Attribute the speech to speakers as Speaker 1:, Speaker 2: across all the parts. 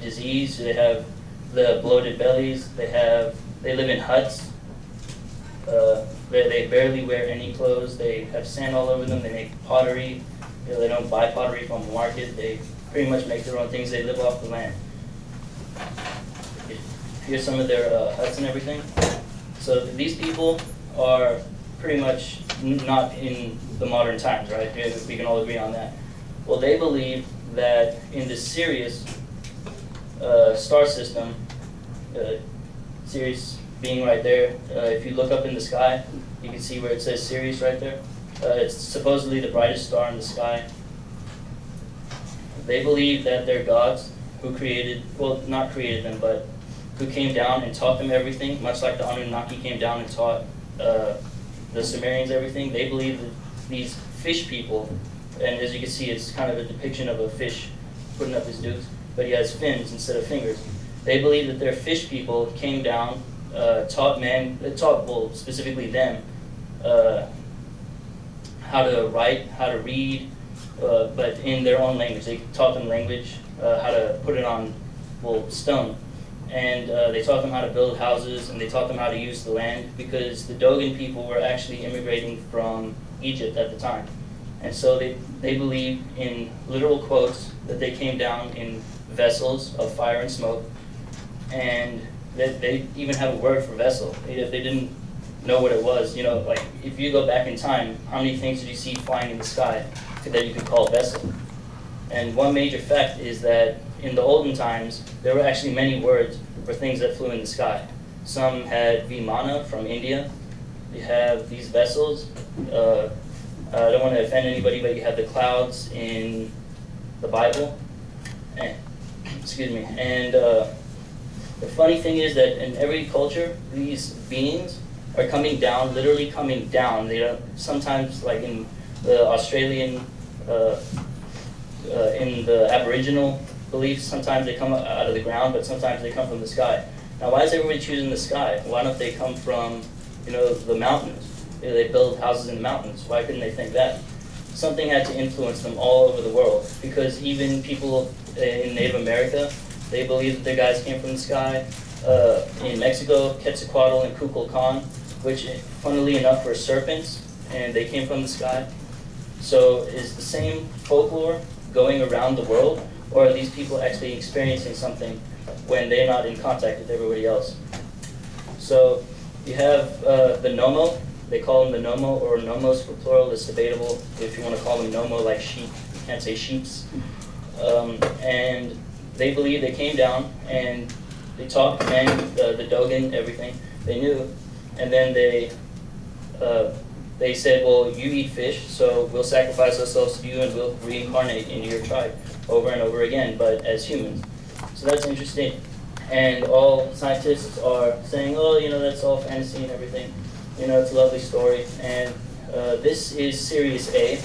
Speaker 1: disease. They have the bloated bellies. They live in huts. They barely wear any clothes. They have sand all over them. They make pottery. They don't buy pottery from the market. They pretty much make their own things. They live off the land. Here's some of their huts and everything. So these people are pretty much not in the modern times, right? We can all agree on that. Well, they believe that in the Sirius star system, Sirius being right there, if you look up in the sky, you can see where it says Sirius right there. It's supposedly the brightest star in the sky. They believe that they're gods who created, well, not created them, but who came down and taught them everything, much like the Anunnaki came down and taught the Sumerians everything. They believe that these fish people, and as you can see, it's kind of a depiction of a fish putting up his dukes, but he has fins instead of fingers. They believe that their fish people came down, taught well, specifically them, how to write, how to read, but in their own language. They taught them language, how to put it on, well, stone. And they taught them how to build houses, and they taught them how to use the land, because the Dogon people were actually immigrating from Egypt at the time. And so they believe, in literal quotes, that they came down in vessels of fire and smoke, and that they even have a word for vessel. If they didn't know what it was, you know, like if you go back in time, how many things did you see flying in the sky that you could call vessel? And one major fact is that in the olden times, there were actually many words for things that flew in the sky. Some had Vimana from India. You have these vessels. I don't want to offend anybody, but you have the clouds in the Bible. Excuse me. And the funny thing is that in every culture, these beings are coming down, literally coming down. They don't, sometimes, like in the Australian, in the Aboriginal beliefs, sometimes they come out of the ground, but sometimes they come from the sky. Now, why is everybody choosing the sky? Why don't they come from, you know, the mountains? You know, they build houses in the mountains. Why couldn't they think that? Something had to influence them all over the world, because even people in Native America, they believe that their guys came from the sky. In Mexico, Quetzalcoatl and Kukulkan, which, funnily enough, were serpents, and they came from the sky. So is the same folklore going around the world, or are these people actually experiencing something when they're not in contact with everybody else? So you have the Nomo. They call them the Nomo, or Nomos for plural. It's debatable if you want to call them Nomo, like sheep. You can't say sheeps. And they believe they came down and they taught the Dogon everything they knew, and then they said, well, you eat fish, so we'll sacrifice ourselves to you and we'll reincarnate into your tribe over and over again, but as humans. So that's interesting. And all scientists are saying, oh, you know, that's all fantasy and everything. You know, it's a lovely story. And this is Sirius A.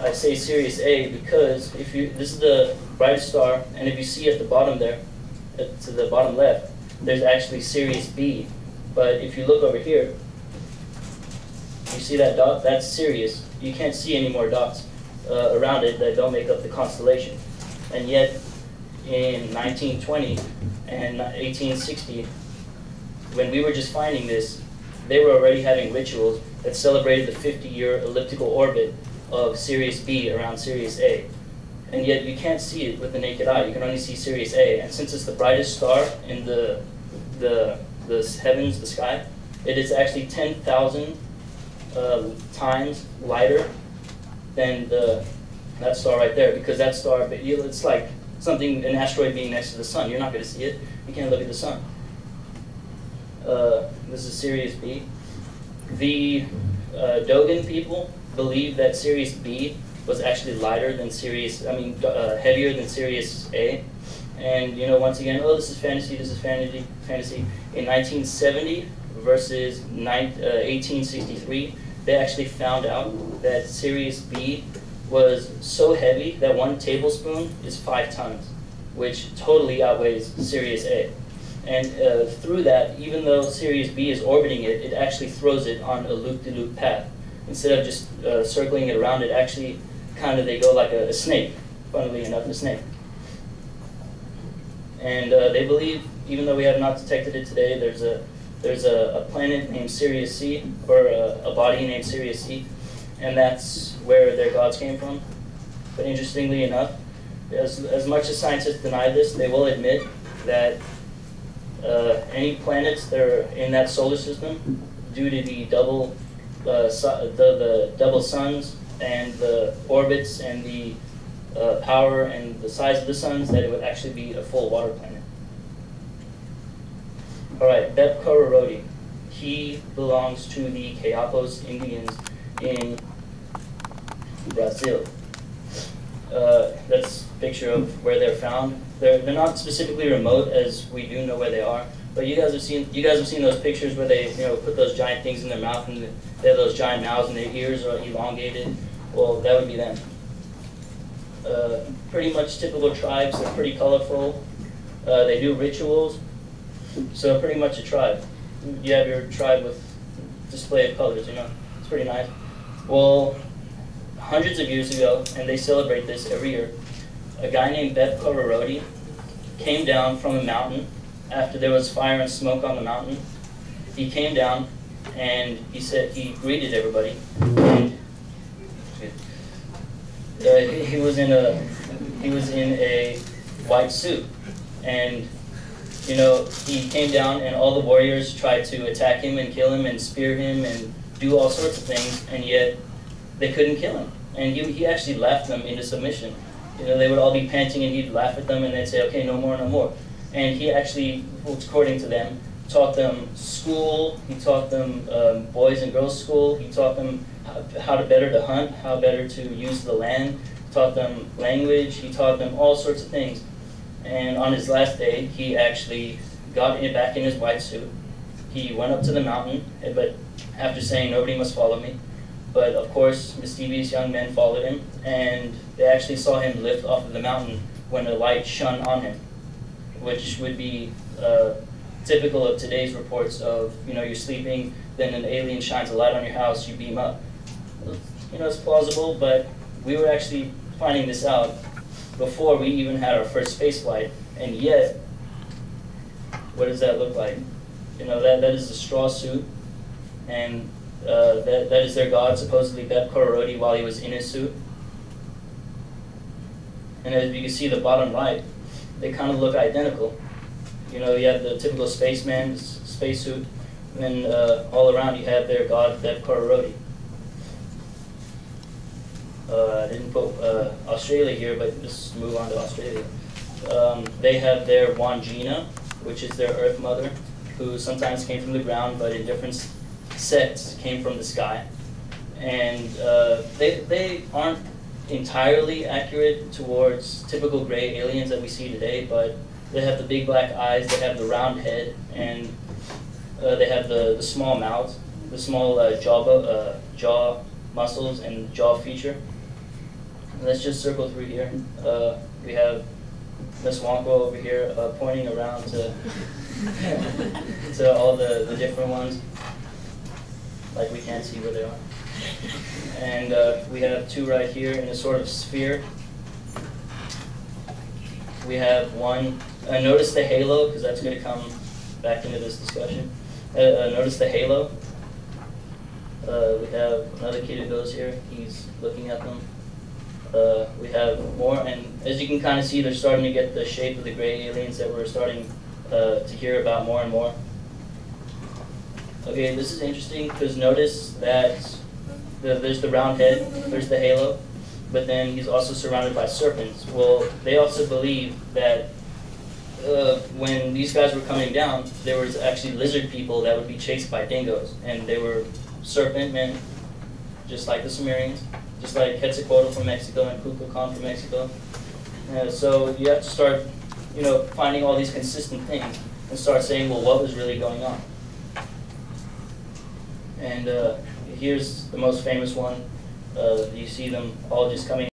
Speaker 1: I say Sirius A because this is the brightest star, and if you see at the bottom there, to the bottom left, there's actually Sirius B. But if you look over here, you see that dot? That's Sirius. You can't see any more dots around it that don't make up the constellation. And yet, in 1920 and 1860, when we were just finding this, they were already having rituals that celebrated the 50-year elliptical orbit of Sirius B around Sirius A. And yet you can't see it with the naked eye. You can only see Sirius A. And since it's the brightest star in the heavens, the sky, it is actually 10,000 times lighter than that star right there, because that star, it's like an asteroid being next to the sun. You're not going to see it. You can't look at the sun. This is Sirius B. The Dogon people believe that Sirius B was actually lighter than heavier than Sirius A. And, you know, once again, oh, this is fantasy, this is fantasy. In 1970 versus 1863, they actually found out that Sirius B was so heavy that 1 tablespoon is 5 tons, which totally outweighs Sirius A. And through that, even though Sirius B is orbiting it, it actually throws it on a loop-de-loop path. Instead of just circling it around, it actually they go like a snake, funnily enough, a snake. And they believe, even though we have not detected it today, there's a planet named Sirius C, or a body named Sirius C, and that's where their gods came from. But interestingly enough, as much as scientists deny this, they will admit that any planets that are in that solar system, due to the double suns and the orbits and the power and the size of the suns, that it would actually be a full water planet. All right, Bep-Kororoti. He belongs to the Queyapos Indians in Brazil. That's a picture of where they're found. They're not specifically remote, as we do know where they are. But you guys have seen those pictures where they put those giant things in their mouth and they have those giant mouths and their ears are elongated. Well, that would be them. Pretty much typical tribes. They're pretty colorful. They do rituals. So pretty much a tribe. You have your tribe with display of colors. It's pretty nice. Well, hundreds of years ago, and they celebrate this every year, a guy named Bep-Kororoti came down from a mountain after there was fire and smoke on the mountain. He came down and he greeted everybody. And he was in a white suit, and he came down and all the warriors tried to attack him and kill him and spear him and do all sorts of things, and yet they couldn't kill him. And he actually laughed them into submission. They would all be panting and he'd laugh at them and they'd say, okay, no more, no more. And he actually, according to them, taught them school. He taught them boys and girls school. He taught them how to hunt, how better to use the land. He taught them language. He taught them all sorts of things. And on his last day, he actually got back in his white suit. He went up to the mountain, but after saying, nobody must follow me. But of course, mischievous young men followed him, and they actually saw him lift off of the mountain when a light shone on him, which would be typical of today's reports of, you're sleeping, then an alien shines a light on your house, you beam up. It's plausible, but we were actually finding this out before we even had our first space flight, and yet, what does that look like? That is a straw suit, and that is their god, supposedly Bep-Kororoti, while he was in his suit. And as you can see, the bottom right, they kind of look identical. You have the typical spaceman's spacesuit, and then all around you have their god Bep-Kororoti. I didn't put Australia here, but let's move on to Australia. They have their Wandjina, which is their Earth Mother, who sometimes came from the ground, but in different sects came from the sky. And they aren't entirely accurate towards typical gray aliens that we see today, but they have the big black eyes, they have the round head, and they have the small mouths, the small jaw muscles and jaw feature. Let's just circle through here. We have Miss Wonko over here pointing around to to all the different ones. Like we can't see where they are. And we have two right here in a sort of sphere. We have one, notice the halo, because that's going to come back into this discussion. Notice the halo. We have another kid who goes here, he's looking at them. We have more, and as you can kind of see, they're starting to get the shape of the gray aliens that we're starting to hear about more and more. Okay, this is interesting because notice that there's the round head, there's the halo, but then he's also surrounded by serpents. Well, they also believe that when these guys were coming down, there was actually lizard people that would be chased by dingoes, and they were serpent men, just like the Sumerians, just like Quetzalcoatl from Mexico and Kukulkan from Mexico. So you have to start, finding all these consistent things and start saying, well, what was really going on? And here's the most famous one. You see them all just coming